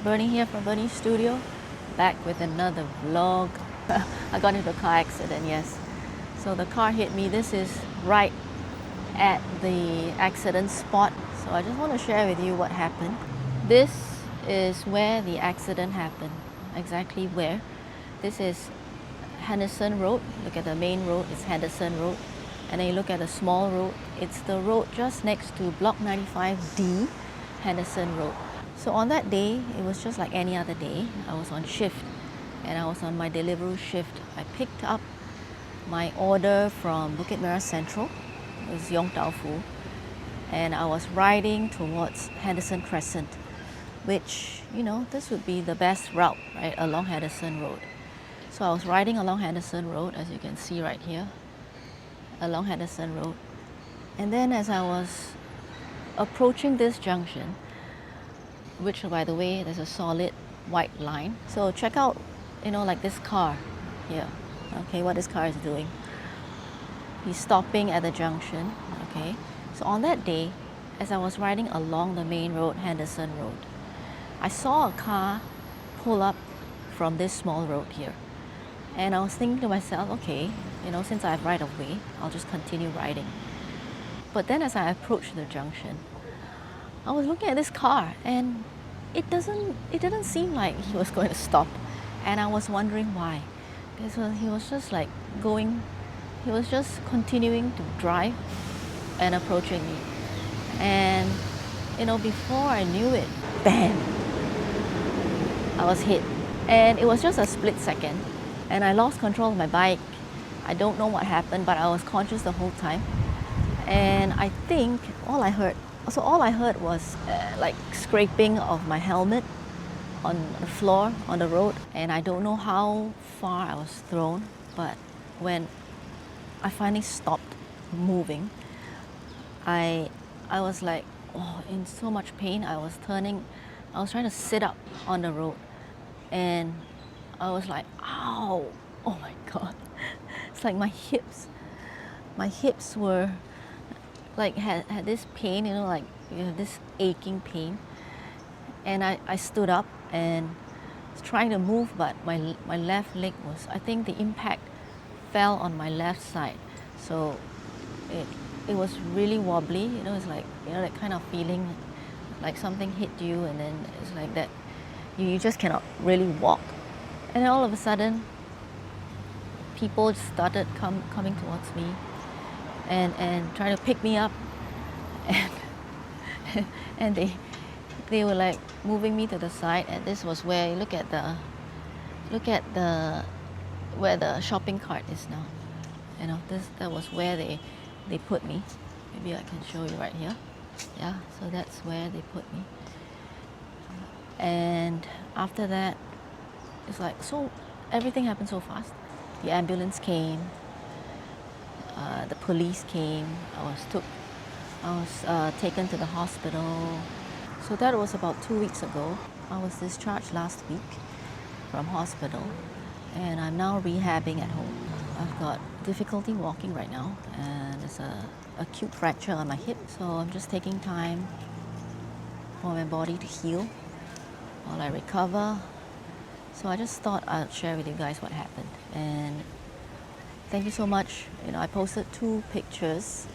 Bernie here from Bernie's studio, back with another vlog. I got into a car accident, yes. So the car hit me. This is right at the accident spot. So I just want to share with you what happened. This is where the accident happened. Exactly where. This is Henderson Road. Look at the main road, it's Henderson Road. And then you look at the small road, it's the road just next to Block 95D, Henderson Road. So on that day, it was just like any other day. I was on shift and I was on my delivery shift. I picked up my order from Bukit Merah Central. It was Yong Tau Fu. And I was riding towards Henderson Crescent, which, you know, this would be the best route, right, along Henderson Road. So I was riding along Henderson Road, as you can see right here, along Henderson Road. And then as I was approaching this junction, which, by the way, there's a solid white line. So check out, you know, like this car here. Okay, what this car is doing. He's stopping at the junction, okay. So on that day, as I was riding along the main road, Henderson Road, I saw a car pull up from this small road here. And I was thinking to myself, okay, you know, since I have right of way, I'll just continue riding. But then as I approached the junction, I was looking at this car and it didn't seem like he was going to stop. And I was wondering why. Because he was just like he was just continuing to drive and approaching me. And, you know, before I knew it, bam, I was hit. And it was just a split second. And I lost control of my bike. I don't know what happened, but I was conscious the whole time. And I think all I heard was like scraping of my helmet on the floor, on the road. And I don't know how far I was thrown, but when I finally stopped moving, I was like, oh, in so much pain. I was trying to sit up on the road. And I was like, ow, oh my God. It's like my hips were like had this pain, you know, like you have this aching pain. And I stood up and was trying to move, but my left leg was, I think the impact fell on my left side. So it was really wobbly, you know, it's like, you know, that kind of feeling like something hit you and then it's like that you just cannot really walk. And then all of a sudden, people started coming towards me and trying to pick me up, and they were like moving me to the side. And this was where you look at the where the shopping cart is now. You know, that was where they put me. Maybe I can show you right here. Yeah, so that's where they put me. And after that, it's like, so everything happened so fast. The ambulance came, the police came, I was taken to the hospital. So that was about 2 weeks ago. I was discharged last week from hospital and I'm now rehabbing at home. I've got difficulty walking right now and there's a acute fracture on my hip. So I'm just taking time for my body to heal while I recover. So I just thought I'd share with you guys what happened. And thank you so much. You know, I posted 2 pictures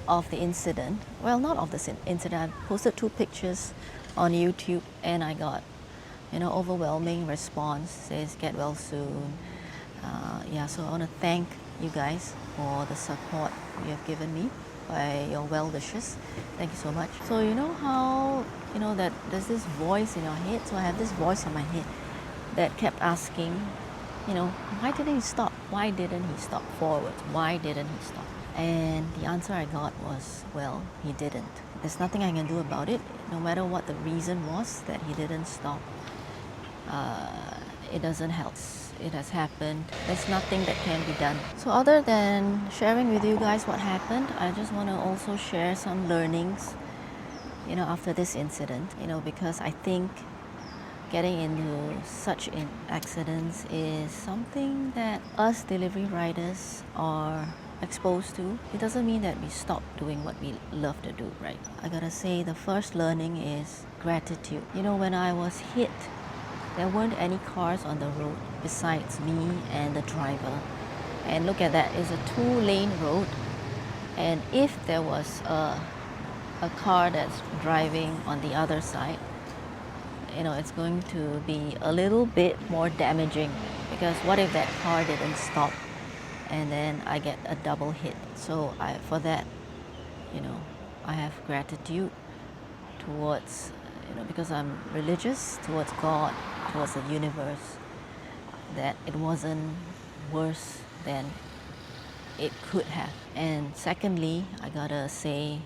of the incident. Well, not of the incident. I posted 2 pictures on YouTube and I got, you know, overwhelming response. Says get well soon. Yeah, so I want to thank you guys for the support you have given me by your well wishes. Thank you so much. So you know how, you know, that there's this voice in your head. So I have this voice in my head that kept asking, you know, why didn't he stop? Why didn't he stop forward? Why didn't he stop? And the answer I got was, well, he didn't. There's nothing I can do about it. No matter what the reason was that he didn't stop, it doesn't help. It has happened. There's nothing that can be done. So other than sharing with you guys what happened, I just want to also share some learnings, you know, after this incident, you know, because I think getting into such accidents is something that us delivery riders are exposed to. It doesn't mean that we stop doing what we love to do, right? I gotta say, the first learning is gratitude. You know, when I was hit, there weren't any cars on the road besides me and the driver. And look at that, it's a 2-lane road. And if there was a car that's driving on the other side, you know, it's going to be a little bit more damaging, because what if that car didn't stop and then I get a double hit? So for that, you know, I have gratitude towards, you know, because I'm religious, towards God, towards the universe, that it wasn't worse than it could have. And secondly, I gotta say,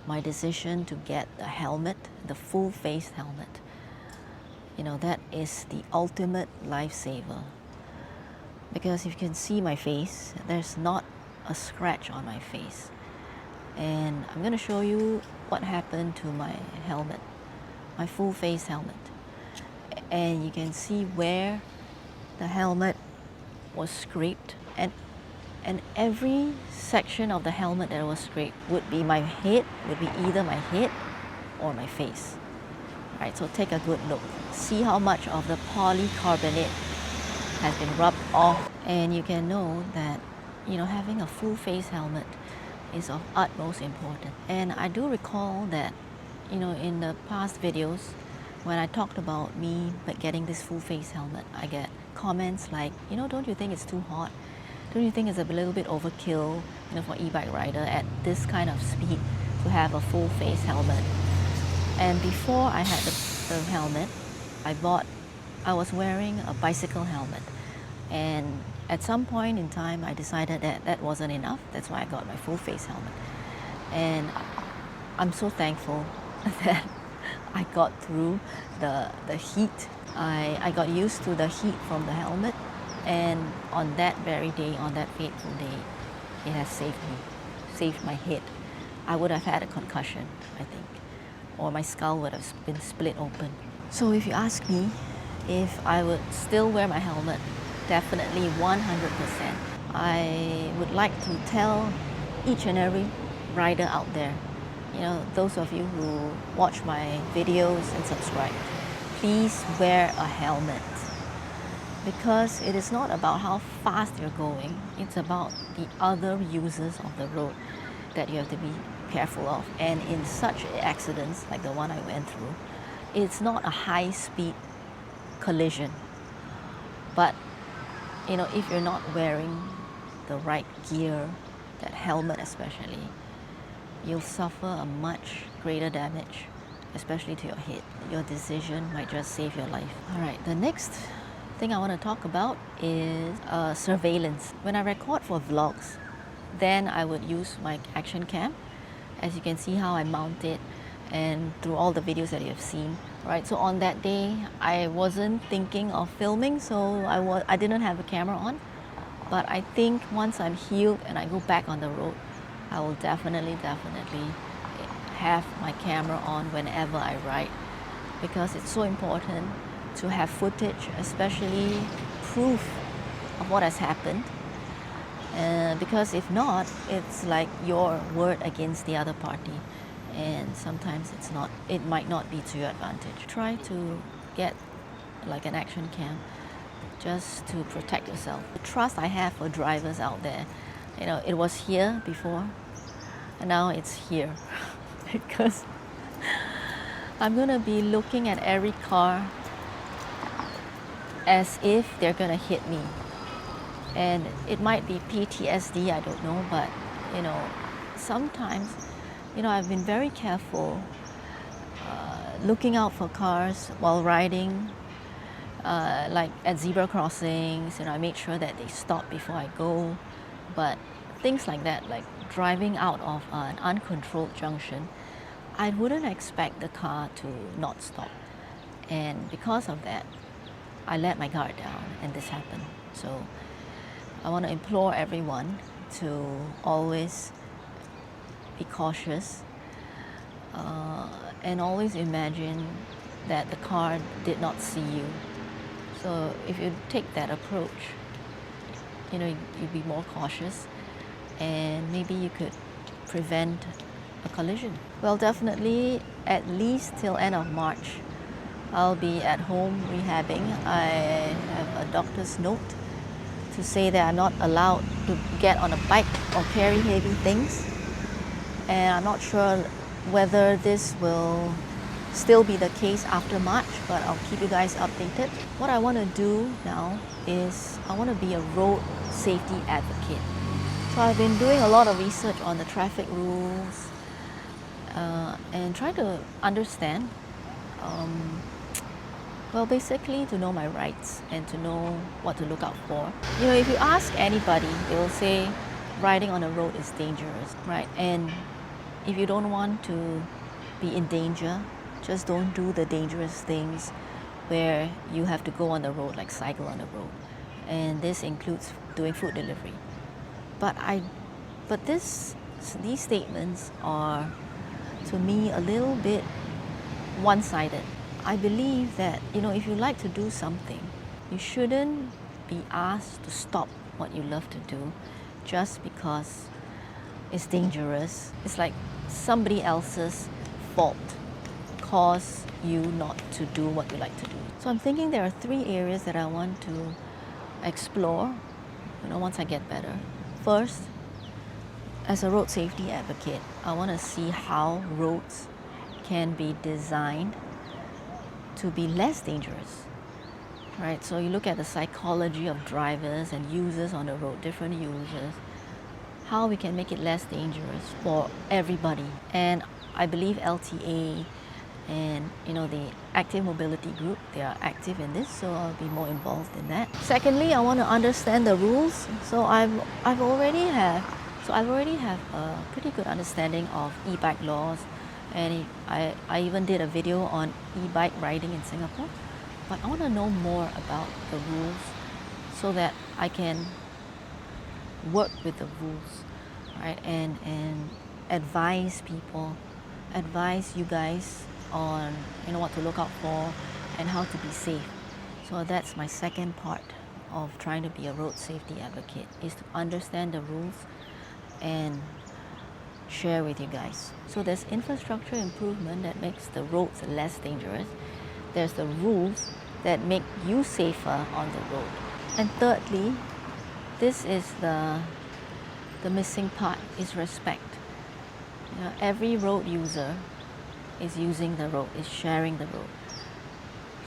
my decision to get the helmet, the full face helmet, you know, that is the ultimate lifesaver. Because if you can see my face, there's not a scratch on my face. And I'm gonna show you what happened to my helmet, my full face helmet. And you can see where the helmet was scraped, and every section of the helmet that was scraped would be my head, would be either my head or my face. Right, so take a good look. See how much of the polycarbonate has been rubbed off, and you can know that, you know, having a full face helmet is of utmost importance. And I do recall that, you know, in the past videos, when I talked about me but getting this full face helmet, I get comments like, you know, don't you think it's too hot? Don't you think it's a little bit overkill, you know, for e-bike rider at this kind of speed to have a full face helmet? And before I had the helmet, I was wearing a bicycle helmet. And at some point in time, I decided that that wasn't enough. That's why I got my full face helmet. And I'm so thankful that I got through the heat. I got used to the heat from the helmet. And on that very day, on that fateful day, it has saved me, saved my head. I would have had a concussion, I think, or my skull would have been split open. So if you ask me if I would still wear my helmet, definitely 100%. I would like to tell each and every rider out there, you know, those of you who watch my videos and subscribe, please wear a helmet. Because it is not about how fast you're going, it's about the other users of the road that you have to be careful of. And in such accidents like the one I went through, it's not a high-speed collision. But, you know, if you're not wearing the right gear, that helmet especially, you'll suffer a much greater damage, especially to your head. Your decision might just save your life. All right, the next thing I want to talk about is surveillance. When I record for vlogs, then I would use my action cam. As you can see how I mount it, and through all the videos that you have seen. Right, so on that day, I wasn't thinking of filming, so I didn't have a camera on. But I think once I'm healed and I go back on the road, I will definitely have my camera on whenever I ride, because it's so important to have footage, especially proof of what has happened. Because if not, it's like your word against the other party, and sometimes it might not be to your advantage. Try to get like an action cam just to protect yourself. The trust I have for drivers out there, you know, it was here before, and now it's here. Because I'm gonna be looking at every car as if they're gonna hit me. And it might be PTSD, I don't know, but, you know, sometimes, you know, I've been very careful looking out for cars while riding, like at zebra crossings, you know, I made sure that they stop before I go. But things like that, like driving out of an uncontrolled junction, I wouldn't expect the car to not stop. And because of that, I let my guard down and this happened. So I want to implore everyone to always be cautious and always imagine that the car did not see you. So if you take that approach, you know, you'd be more cautious, and maybe you could prevent a collision? Well, definitely at least till end of March. I'll be at home rehabbing. I have a doctor's note to say that I'm not allowed to get on a bike or carry heavy things. And I'm not sure whether this will still be the case after March, but I'll keep you guys updated. What I want to do now is I want to be a road safety advocate. So I've been doing a lot of research on the traffic rules and trying to understand, well, basically to know my rights and to know what to look out for. You know, if you ask anybody, they will say riding on a road is dangerous, right? And if you don't want to be in danger, just don't do the dangerous things where you have to go on the road, like cycle on the road. And this includes doing food delivery. But these statements are, to me, a little bit one-sided. I believe that, you know, if you like to do something, you shouldn't be asked to stop what you love to do just because it's dangerous. It's like somebody else's fault cause you not to do what you like to do. So I'm thinking there are 3 areas that I want to explore, you know, once I get better. First, as a road safety advocate, I want to see how roads can be designed to be less dangerous, right? So you look at the psychology of drivers and users on the road, different users, how we can make it less dangerous for everybody. And I believe LTA and, you know, the active mobility group, they are active in this, so I'll be more involved in that. Secondly, I want to understand the rules. So I already have a pretty good understanding of e-bike laws, and I even did a video on e-bike riding in Singapore. But I want to know more about the rules so that I can work with the rules, right? And advise people, advise you guys on, you know, what to look out for and how to be safe. So that's my second part of trying to be a road safety advocate, is to understand the rules and share with you guys. So there's infrastructure improvement that makes the roads less dangerous. There's the rules that make you safer on the road. And thirdly, this is the missing part, is respect. You know, every road user is using the road, is sharing the road.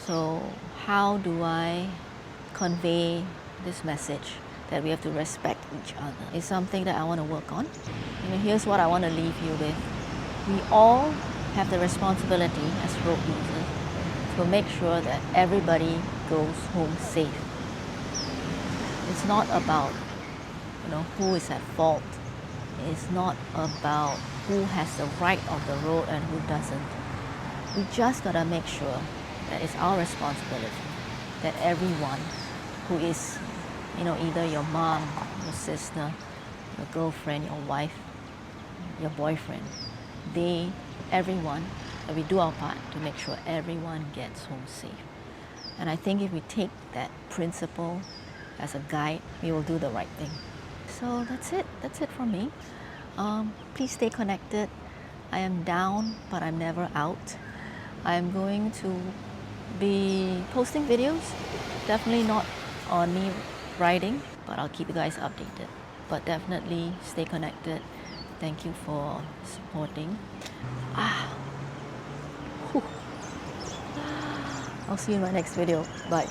So how do I convey this message that we have to respect each other? Is something that I want to work on. You know, here's what I want to leave you with. We all have the responsibility as road users to make sure that everybody goes home safe. It's not about, you know, who is at fault. It's not about who has the right of the road and who doesn't. We just gotta make sure that it's our responsibility that everyone who is, you know, either your mom, your sister, your girlfriend, your wife, your boyfriend, everyone, that we do our part to make sure everyone gets home safe. And I think if we take that principle as a guide, we will do the right thing. So that's it from me. Please stay connected. I am down, but I'm never out. I'm going to be posting videos, definitely not on me riding, but I'll keep you guys updated. But definitely stay connected. Thank you for supporting. I'll see you in my next video. Bye.